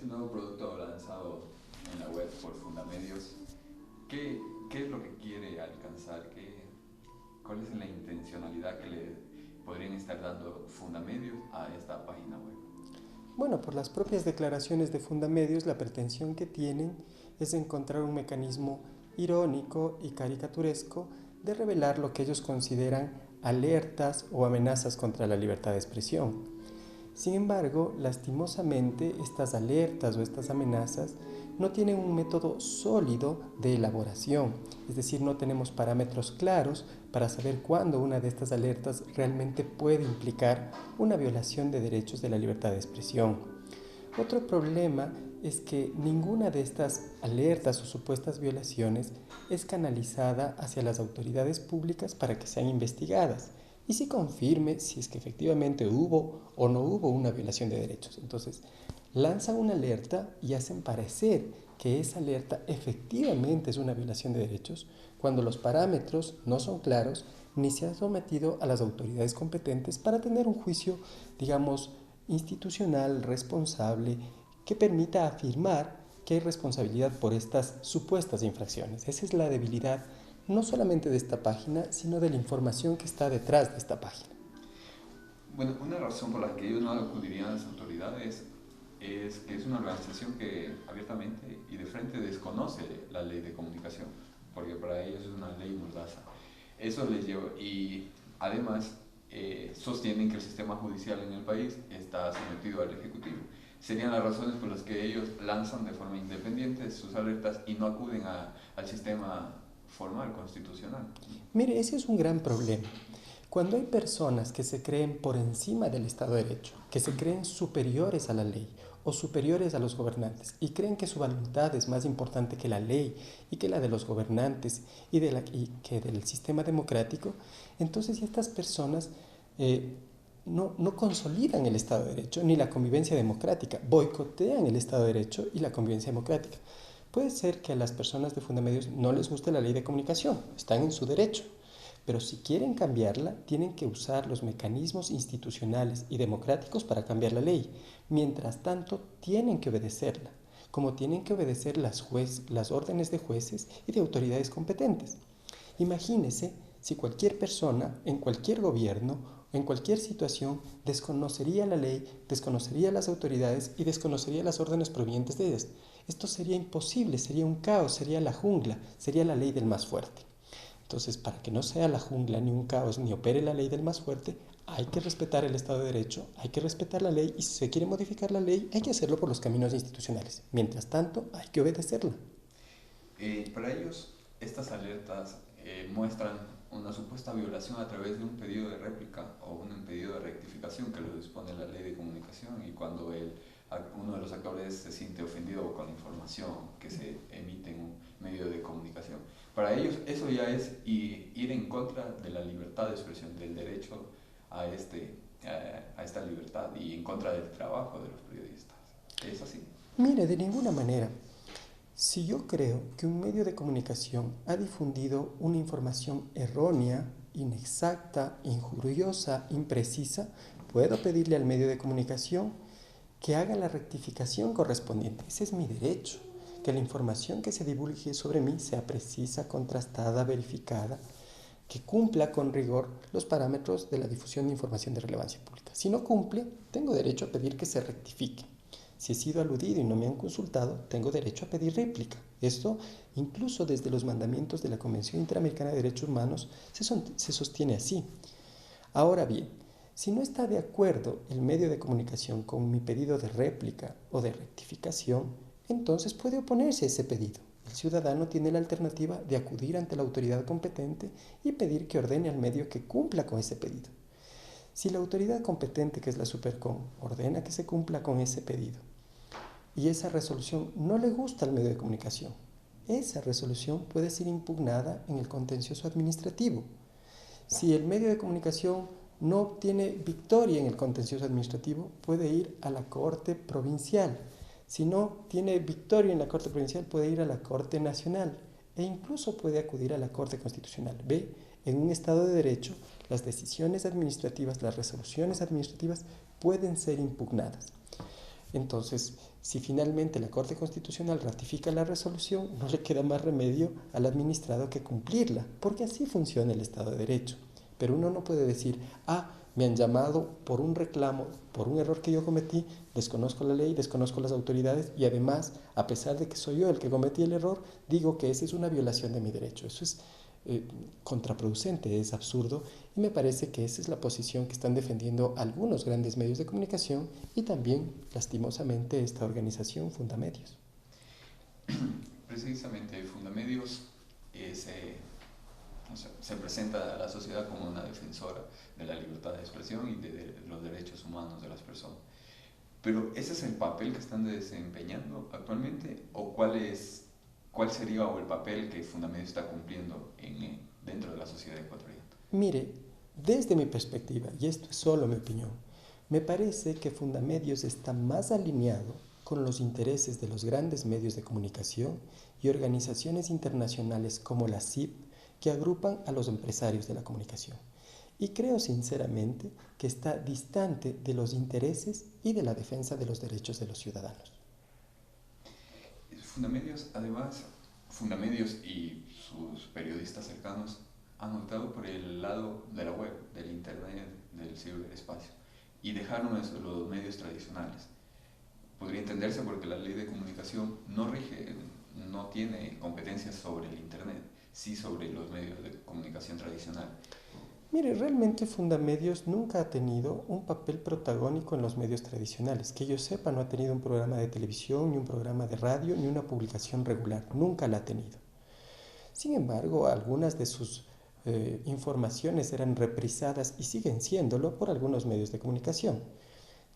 nuevo producto lanzado en la web por Fundamedios, ¿qué es lo que quiere alcanzar? ¿Cuál es la intencionalidad que le podrían estar dando Fundamedios a esta página web? Bueno, por las propias declaraciones de Fundamedios, la pretensión que tienen es encontrar un mecanismo irónico y caricaturesco de revelar lo que ellos consideran alertas o amenazas contra la libertad de expresión. Sin embargo, lastimosamente, estas alertas o estas amenazas no tienen un método sólido de elaboración, es decir, no tenemos parámetros claros para saber cuándo una de estas alertas realmente puede implicar una violación de derechos de la libertad de expresión. Otro problema es que ninguna de estas alertas o supuestas violaciones es canalizada hacia las autoridades públicas para que sean investigadas y se confirme si es que efectivamente hubo o no hubo una violación de derechos. Entonces, lanzan una alerta y hacen parecer que esa alerta efectivamente es una violación de derechos cuando los parámetros no son claros ni se ha sometido a las autoridades competentes para tener un juicio, digamos, institucional, responsable, que permita afirmar que hay responsabilidad por estas supuestas infracciones. Esa es la debilidad no solamente de esta página, sino de la información que está detrás de esta página. Bueno, una razón por la que ellos no acudirían a las autoridades es que es una organización que abiertamente y de frente desconoce la ley de comunicación, porque para ellos es una ley mordaza. Eso les lleva, y además sostienen que el sistema judicial en el país está sometido al Ejecutivo. Serían las razones por las que ellos lanzan de forma independiente sus alertas y no acuden al sistema formal, constitucional. Mire, ese es un gran problema. Cuando hay personas que se creen por encima del Estado de Derecho, que se creen superiores a la ley o superiores a los gobernantes y creen que su voluntad es más importante que la ley y que la de los gobernantes y que del sistema democrático, entonces estas personas no consolidan el Estado de Derecho ni la convivencia democrática, boicotean el Estado de Derecho y la convivencia democrática. Puede ser que a las personas de Fundamedios no les guste la ley de comunicación, están en su derecho, pero si quieren cambiarla, tienen que usar los mecanismos institucionales y democráticos para cambiar la ley. Mientras tanto, tienen que obedecerla, como tienen que obedecer las órdenes de jueces y de autoridades competentes. Imagínese si cualquier persona, en cualquier gobierno, en cualquier situación, desconocería la ley, desconocería las autoridades y desconocería las órdenes provenientes de ellas. Esto sería imposible, sería un caos, sería la jungla, sería la ley del más fuerte. Entonces, para que no sea la jungla ni un caos ni opere la ley del más fuerte, hay que respetar el Estado de Derecho, hay que respetar la ley y si se quiere modificar la ley, hay que hacerlo por los caminos institucionales. Mientras tanto, hay que obedecerla. Para ellos, estas alertas muestran una supuesta violación a través de un pedido de réplica o un pedido de rectificación que lo dispone la ley de comunicación y cuando uno de los actores se siente ofendido con la información que se emite en un medio de comunicación. Para ellos eso ya es ir en contra de la libertad de expresión, del derecho a esta libertad y en contra del trabajo de los periodistas. ¿Es así? Mire, de ninguna manera. Si yo creo que un medio de comunicación ha difundido una información errónea, inexacta, injuriosa, imprecisa, puedo pedirle al medio de comunicación que haga la rectificación correspondiente. Ese es mi derecho, que la información que se divulgue sobre mí sea precisa, contrastada, verificada, que cumpla con rigor los parámetros de la difusión de información de relevancia pública. Si no cumple, tengo derecho a pedir que se rectifique. Si he sido aludido y no me han consultado, tengo derecho a pedir réplica. Esto, incluso desde los mandamientos de la Convención Interamericana de Derechos Humanos, se sostiene así. Ahora bien, si no está de acuerdo el medio de comunicación con mi pedido de réplica o de rectificación, entonces puede oponerse a ese pedido. El ciudadano tiene la alternativa de acudir ante la autoridad competente y pedir que ordene al medio que cumpla con ese pedido. Si la autoridad competente, que es la Supercom, ordena que se cumpla con ese pedido y esa resolución no le gusta al medio de comunicación, esa resolución puede ser impugnada en el contencioso administrativo. Si el medio de comunicación no obtiene victoria en el contencioso administrativo, puede ir a la Corte Provincial. Si no tiene victoria en la Corte Provincial, puede ir a la Corte Nacional e incluso puede acudir a la Corte Constitucional. Ve, en un Estado de Derecho, las decisiones administrativas, las resoluciones administrativas pueden ser impugnadas. Entonces, si finalmente la Corte Constitucional ratifica la resolución, no le queda más remedio al administrado que cumplirla, porque así funciona el Estado de Derecho. Pero uno no puede decir, me han llamado por un reclamo, por un error que yo cometí, desconozco la ley, desconozco las autoridades y además, a pesar de que soy yo el que cometí el error, digo que esa es una violación de mi derecho. Eso es contraproducente, es absurdo y me parece que esa es la posición que están defendiendo algunos grandes medios de comunicación y también, lastimosamente, esta organización Fundamedios. Precisamente Fundamedios se presenta a la sociedad como una defensora de la libertad de expresión y de los derechos humanos de las personas. Pero ¿ese es el papel que están desempeñando actualmente? ¿O cuál sería el papel que Fundamedios está cumpliendo dentro de la sociedad ecuatoriana? Mire, desde mi perspectiva, y esto es solo mi opinión, me parece que Fundamedios está más alineado con los intereses de los grandes medios de comunicación y organizaciones internacionales como la CIP, que agrupan a los empresarios de la comunicación. Y creo sinceramente que está distante de los intereses y de la defensa de los derechos de los ciudadanos. Fundamedios, además, Fundamedios y sus periodistas cercanos han optado por el lado de la web, del internet, del ciberespacio, y dejaron los medios tradicionales. Podría entenderse porque la ley de comunicación no tiene competencias sobre el internet, sí sobre los medios de comunicación tradicional. Mire, realmente Fundamedios nunca ha tenido un papel protagónico en los medios tradicionales. Que yo sepa, no ha tenido un programa de televisión, ni un programa de radio, ni una publicación regular. Nunca la ha tenido. Sin embargo, algunas de sus informaciones eran reprisadas y siguen siéndolo por algunos medios de comunicación.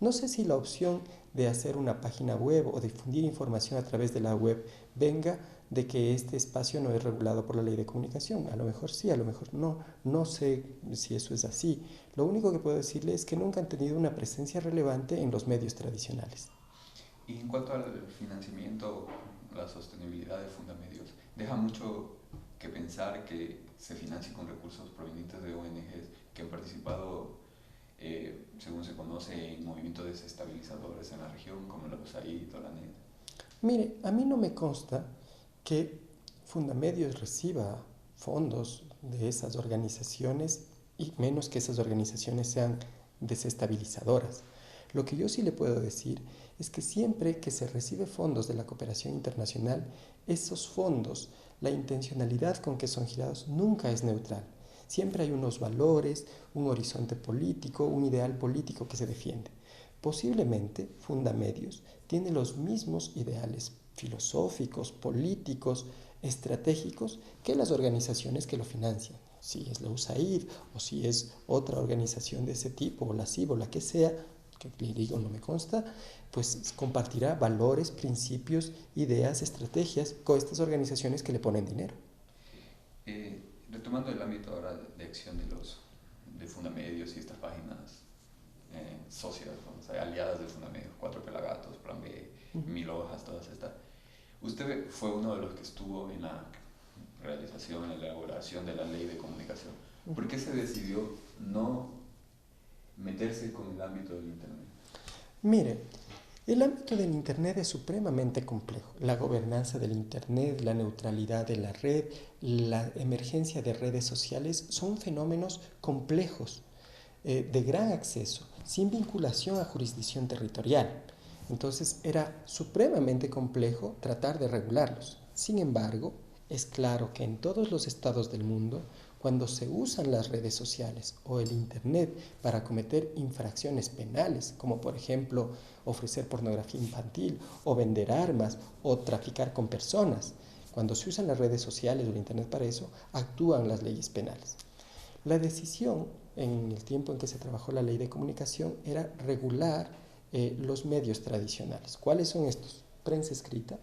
No sé si la opción de hacer una página web o difundir información a través de la web venga de que este espacio no es regulado por la ley de comunicación. A lo mejor sí, a lo mejor no. No sé si eso es así. Lo único que puedo decirle es que nunca han tenido una presencia relevante en los medios tradicionales. Y en cuanto al financiamiento, la sostenibilidad de Fundamedios, deja mucho que pensar que se financie con recursos provenientes de ONGs que han participado, según se conoce, en movimientos desestabilizadores en la región, como la USAID o la NED. Mire, a mí no me consta que Fundamedios reciba fondos de esas organizaciones y menos que esas organizaciones sean desestabilizadoras. Lo que yo sí le puedo decir es que siempre que se recibe fondos de la cooperación internacional, esos fondos, la intencionalidad con que son girados nunca es neutral. Siempre hay unos valores, un horizonte político, un ideal político que se defiende. Posiblemente Fundamedios tiene los mismos ideales filosóficos, políticos, estratégicos que las organizaciones que lo financian. Si es la USAID o si es otra organización de ese tipo, o la CIB o la que sea, que le digo no me consta, pues compartirá valores, principios, ideas, estrategias con estas organizaciones que le ponen dinero. Retomando el ámbito ahora de acción de Fundamedios y estas páginas socias, o sea, aliadas de Fundamedios, Cuatro Pelagatos, Plan B, Mil Hojas, todas estas. Usted fue uno de los que estuvo en la realización, en la elaboración de la ley de comunicación. ¿Por qué se decidió no meterse con el ámbito del Internet? Mire, el ámbito del Internet es supremamente complejo. La gobernanza del Internet, la neutralidad de la red, la emergencia de redes sociales son fenómenos complejos, de gran acceso, sin vinculación a jurisdicción territorial. Entonces era supremamente complejo tratar de regularlos. Sin embargo, es claro que en todos los estados del mundo, cuando se usan las redes sociales o el Internet para cometer infracciones penales, como por ejemplo ofrecer pornografía infantil o vender armas o traficar con personas, cuando se usan las redes sociales o el Internet para eso, actúan las leyes penales. La decisión en el tiempo en que se trabajó la ley de comunicación era regular los medios tradicionales. ¿Cuáles son estos? Prensa escrita,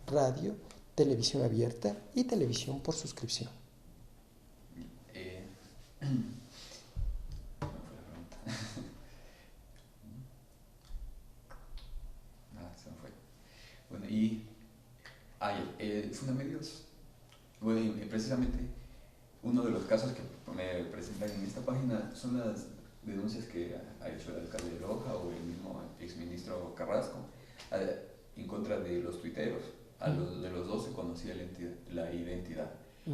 radio, televisión abierta y televisión por suscripción. Se me fue. Bueno, y Fundamedios, bueno, precisamente uno de los casos que me presentan en esta página son las denuncias que ha hecho el alcalde de Loja o el mismo exministro Carrasco en contra de los tuiteros. De los dos se conocía la identidad,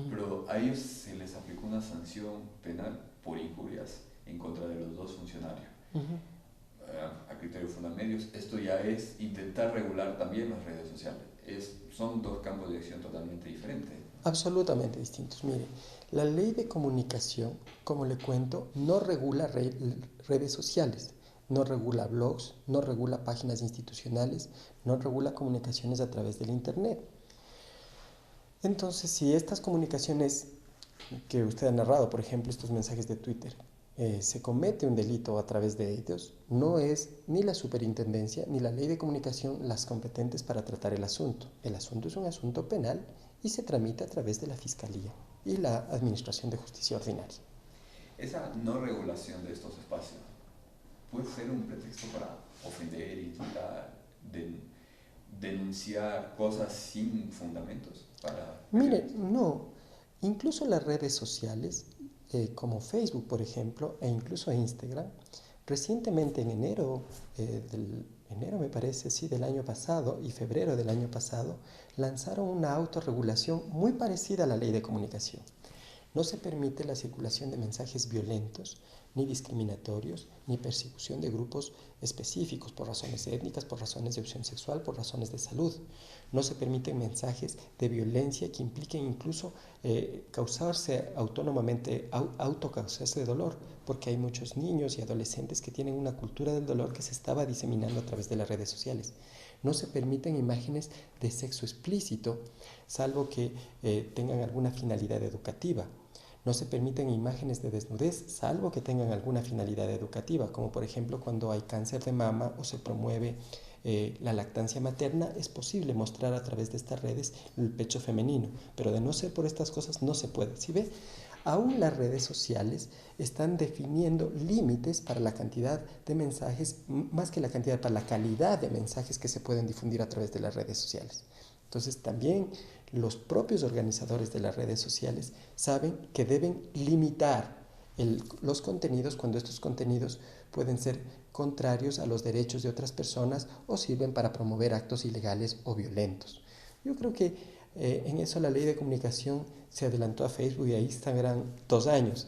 pero a ellos se les aplicó una sanción penal por injurias en contra de los dos funcionarios. A criterio Fundamedios, esto ya es intentar regular también las redes sociales. Son dos campos de acción totalmente diferentes. Absolutamente distintos. Mire, la ley de comunicación, como le cuento, no regula redes sociales, no regula blogs, no regula páginas institucionales, no regula comunicaciones a través del Internet. Entonces, si estas comunicaciones que usted ha narrado, por ejemplo, estos mensajes de Twitter, se comete un delito a través de ellos, no es ni la superintendencia ni la ley de comunicación las competentes para tratar el asunto. El asunto es un asunto penal y se tramita a través de la Fiscalía y la Administración de Justicia Ordinaria. Esa no regulación de estos espacios puede ser un pretexto para ofender, insultar, denunciar cosas sin fundamentos. Mire, no. Incluso las redes sociales, como Facebook, por ejemplo, e incluso Instagram, recientemente en enero me parece, sí, del año pasado y febrero del año pasado, lanzaron una autorregulación muy parecida a la ley de comunicación. No se permite la circulación de mensajes violentos, ni discriminatorios, ni persecución de grupos específicos por razones étnicas, por razones de opción sexual, por razones de salud. No se permiten mensajes de violencia que impliquen incluso causarse autónomamente, autocausarse de dolor, porque hay muchos niños y adolescentes que tienen una cultura del dolor que se estaba diseminando a través de las redes sociales. No se permiten imágenes de sexo explícito, salvo que tengan alguna finalidad educativa. No se permiten imágenes de desnudez, salvo que tengan alguna finalidad educativa, como por ejemplo cuando hay cáncer de mama o se promueve la lactancia materna, es posible mostrar a través de estas redes el pecho femenino, pero de no ser por estas cosas no se puede. ¿Sí ve? Aún las redes sociales están definiendo límites para la cantidad de mensajes, más que la cantidad, para la calidad de mensajes que se pueden difundir a través de las redes sociales. Entonces también los propios organizadores de las redes sociales saben que deben limitar los contenidos cuando estos contenidos pueden ser contrarios a los derechos de otras personas o sirven para promover actos ilegales o violentos. Yo creo que en eso la ley de comunicación se adelantó a Facebook y a Instagram 2 años.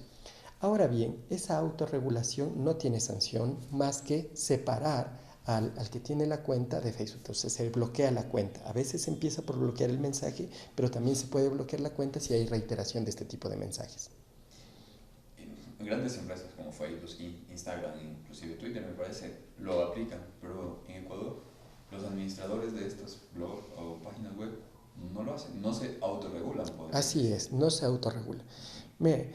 Ahora bien, esa autorregulación no tiene sanción más que separar al que tiene la cuenta de Facebook. Entonces se bloquea la cuenta. A veces se empieza por bloquear el mensaje, pero también se puede bloquear la cuenta si hay reiteración de este tipo de mensajes. Grandes empresas como Facebook, Instagram, inclusive Twitter, me parece, lo aplican, pero en Ecuador los administradores de estos blogs o páginas web no lo hacen, no se autorregulan. Así es, no se autorregula. Mire,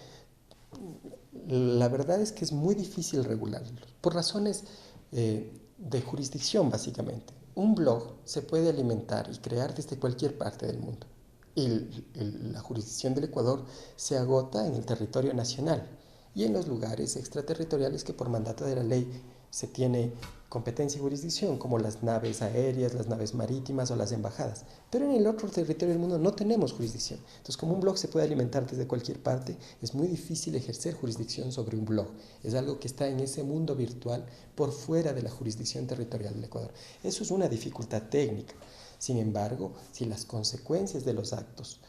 la verdad es que es muy difícil regularlos, por razones de jurisdicción básicamente. Un blog se puede alimentar y crear desde cualquier parte del mundo. Y la jurisdicción del Ecuador se agota en el territorio nacional y en los lugares extraterritoriales que por mandato de la ley se tiene competencia y jurisdicción, como las naves aéreas, las naves marítimas o las embajadas. Pero en el otro territorio del mundo no tenemos jurisdicción. Entonces, como un blog se puede alimentar desde cualquier parte, es muy difícil ejercer jurisdicción sobre un blog. Es algo que está en ese mundo virtual por fuera de la jurisdicción territorial del Ecuador. Eso es una dificultad técnica. Sin embargo, si las consecuencias de los actos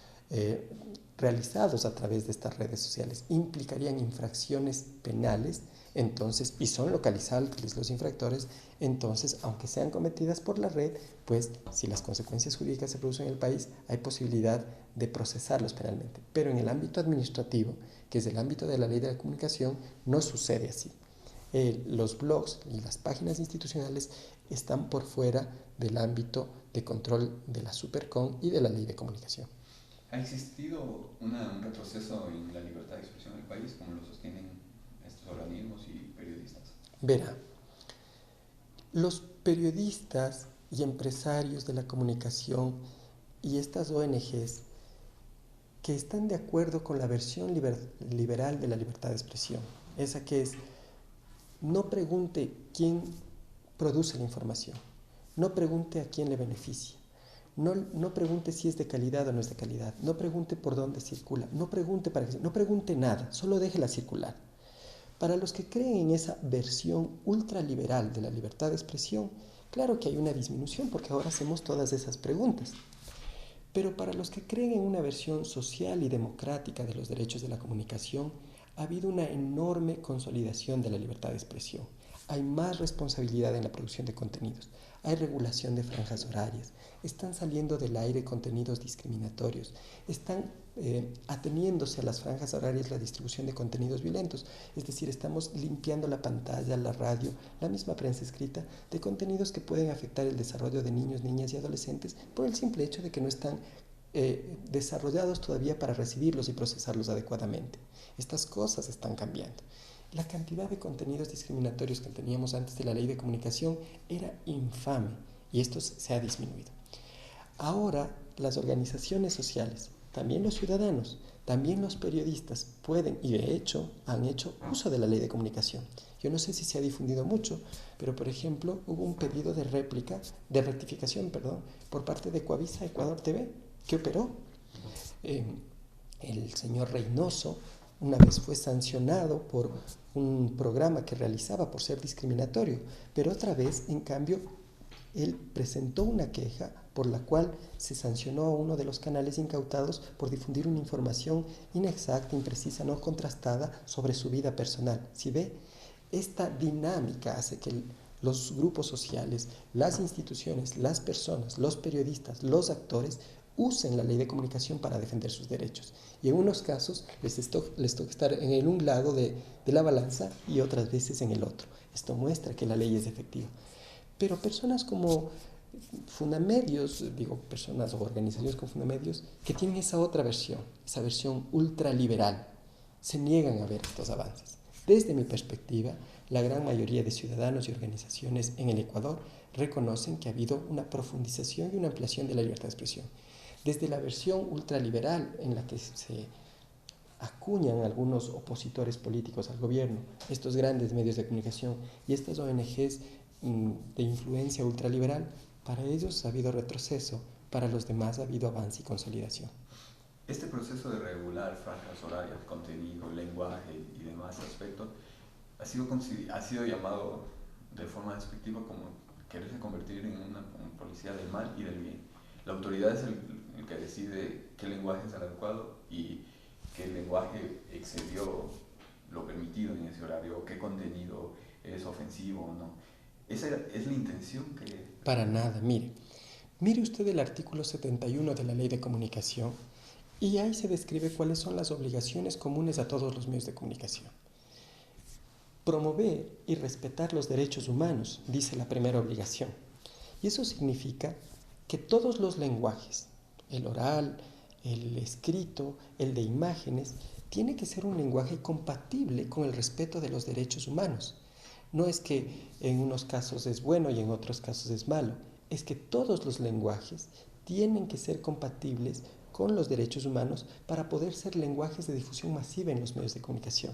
realizados a través de estas redes sociales implicarían infracciones penales, entonces, y son localizables los infractores, entonces, aunque sean cometidas por la red, pues si las consecuencias jurídicas se producen en el país, hay posibilidad de procesarlos penalmente. Pero en el ámbito administrativo, que es el ámbito de la ley de la comunicación, no sucede así. Los blogs y las páginas institucionales están por fuera del ámbito de control de la Supercom y de la ley de comunicación. ¿Ha existido un retroceso en la libertad de expresión en el país, como lo sostienen estos organismos y periodistas? Verá, los periodistas y empresarios de la comunicación y estas ONGs que están de acuerdo con la versión liberal de la libertad de expresión, esa que es: no pregunte quién produce la información, no pregunte a quién le beneficia, no pregunte si es de calidad o no es de calidad, no pregunte por dónde circula, no pregunte nada, solo déjela circular. Para los que creen en esa versión ultraliberal de la libertad de expresión, claro que hay una disminución porque ahora hacemos todas esas preguntas. Pero para los que creen en una versión social y democrática de los derechos de la comunicación, ha habido una enorme consolidación de la libertad de expresión. Hay más responsabilidad en la producción de contenidos, hay regulación de franjas horarias, están saliendo del aire contenidos discriminatorios, están ateniéndose a las franjas horarias la distribución de contenidos violentos, es decir, estamos limpiando la pantalla, la radio, la misma prensa escrita de contenidos que pueden afectar el desarrollo de niños, niñas y adolescentes por el simple hecho de que no están desarrollados todavía para recibirlos y procesarlos adecuadamente. Estas cosas están cambiando. La cantidad de contenidos discriminatorios que teníamos antes de la ley de comunicación era infame y esto se ha disminuido. Ahora las organizaciones sociales, también los ciudadanos, también los periodistas pueden y de hecho han hecho uso de la ley de comunicación. Yo no sé si se ha difundido mucho, pero por ejemplo hubo un pedido de rectificación, por parte de Coavisa Ecuador TV, que operó. El señor Reynoso una vez fue sancionado por un programa que realizaba por ser discriminatorio, pero otra vez, en cambio, él presentó una queja por la cual se sancionó a uno de los canales incautados por difundir una información inexacta, imprecisa, no contrastada sobre su vida personal. ¿Sí ve? Esta dinámica hace que los grupos sociales, las instituciones, las personas, los periodistas, los actores usen la ley de comunicación para defender sus derechos. Y en unos casos les toca estar en un lado de la balanza y otras veces en el otro. Esto muestra que la ley es efectiva. Pero personas como Fundamedios, personas o organizaciones como Fundamedios, que tienen esa otra versión, esa versión ultraliberal, se niegan a ver estos avances. Desde mi perspectiva, la gran mayoría de ciudadanos y organizaciones en el Ecuador reconocen que ha habido una profundización y una ampliación de la libertad de expresión. Desde la versión ultraliberal en la que se acuñan algunos opositores políticos al gobierno, estos grandes medios de comunicación y estas ONGs de influencia ultraliberal, para ellos ha habido retroceso, para los demás ha habido avance y consolidación. Este proceso de regular franjas horarias, contenido, lenguaje y demás aspectos ha sido llamado de forma despectiva como quererse convertir en una policía del mal y del bien. La autoridad es el que decide qué lenguaje es el adecuado y qué lenguaje excedió lo permitido en ese horario, o qué contenido es ofensivo o no. ¿Esa es la intención que...? Para nada, mire usted el artículo 71 de la Ley de Comunicación y ahí se describe cuáles son las obligaciones comunes a todos los medios de comunicación. Promover y respetar los derechos humanos, dice la primera obligación. Y eso significa que todos los lenguajes, el oral, el escrito, el de imágenes, tiene que ser un lenguaje compatible con el respeto de los derechos humanos. No es que en unos casos es bueno y en otros casos es malo, es que todos los lenguajes tienen que ser compatibles con los derechos humanos para poder ser lenguajes de difusión masiva en los medios de comunicación.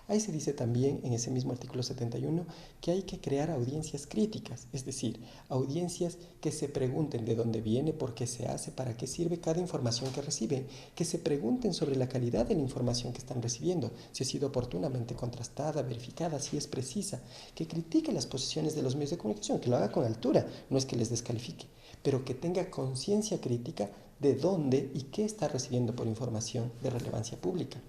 Ahí se dice también, en ese mismo artículo 71, que hay que crear audiencias críticas, es decir, audiencias que se pregunten de dónde viene, por qué se hace, para qué sirve cada información que reciben, que se pregunten sobre la calidad de la información que están recibiendo, si ha sido oportunamente contrastada, verificada, si es precisa, que critique las posiciones de los medios de comunicación, que lo haga con altura, no es que les descalifique, pero que tenga conciencia crítica de dónde y qué está recibiendo por información de relevancia pública.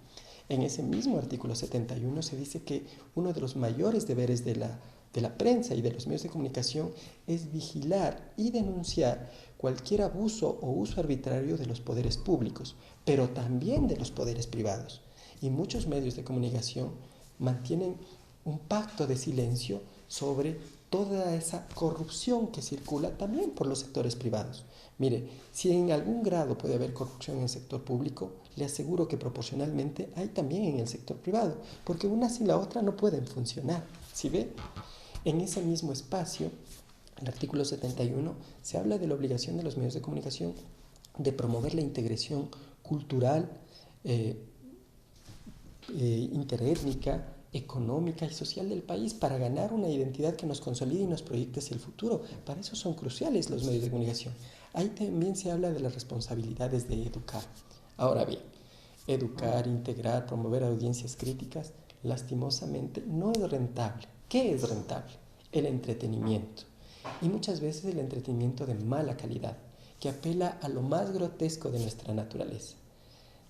En ese mismo artículo 71 se dice que uno de los mayores deberes de la prensa y de los medios de comunicación es vigilar y denunciar cualquier abuso o uso arbitrario de los poderes públicos, pero también de los poderes privados. Y muchos medios de comunicación mantienen un pacto de silencio sobre toda esa corrupción que circula también por los sectores privados. Mire, si en algún grado puede haber corrupción en el sector público, le aseguro que proporcionalmente hay también en el sector privado, porque una sin la otra no pueden funcionar. ¿Sí ve? En ese mismo espacio, el artículo 71, se habla de la obligación de los medios de comunicación de promover la integración cultural, interétnica, económica y social del país para ganar una identidad que nos consolide y nos proyecte hacia el futuro. Para eso son cruciales los medios de comunicación. Ahí también se habla de las responsabilidades de educar. Ahora bien, educar, integrar, promover audiencias críticas, lastimosamente no es rentable. ¿Qué es rentable? El entretenimiento. Y muchas veces el entretenimiento de mala calidad, que apela a lo más grotesco de nuestra naturaleza.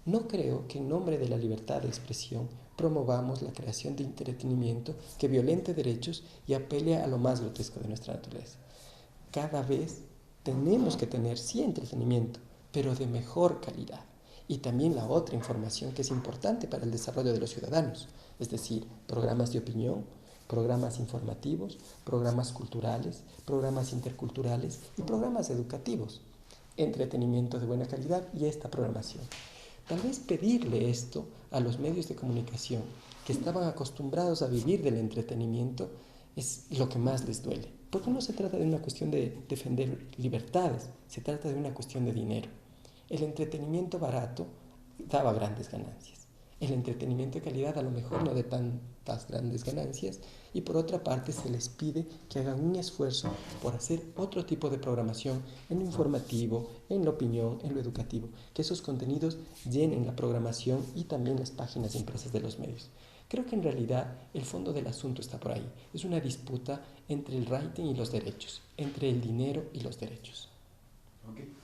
No creo que en nombre de la libertad de expresión promovamos la creación de entretenimiento que violente derechos y apele a lo más grotesco de nuestra naturaleza. Cada vez tenemos que tener, sí, entretenimiento, pero de mejor calidad. Y también la otra información que es importante para el desarrollo de los ciudadanos, es decir, programas de opinión, programas informativos, programas culturales, programas interculturales y programas educativos. Entretenimiento de buena calidad y esta programación. Tal vez pedirle esto a los medios de comunicación que estaban acostumbrados a vivir del entretenimiento es lo que más les duele. Porque no se trata de una cuestión de defender libertades, se trata de una cuestión de dinero. El entretenimiento barato daba grandes ganancias. El entretenimiento de calidad a lo mejor no de tantas grandes ganancias, y por otra parte se les pide que hagan un esfuerzo por hacer otro tipo de programación en lo informativo, en la opinión, en lo educativo, que esos contenidos llenen la programación y también las páginas impresas de los medios. Creo que en realidad el fondo del asunto está por ahí. Es una disputa entre el rating y los derechos, entre el dinero y los derechos. Ok.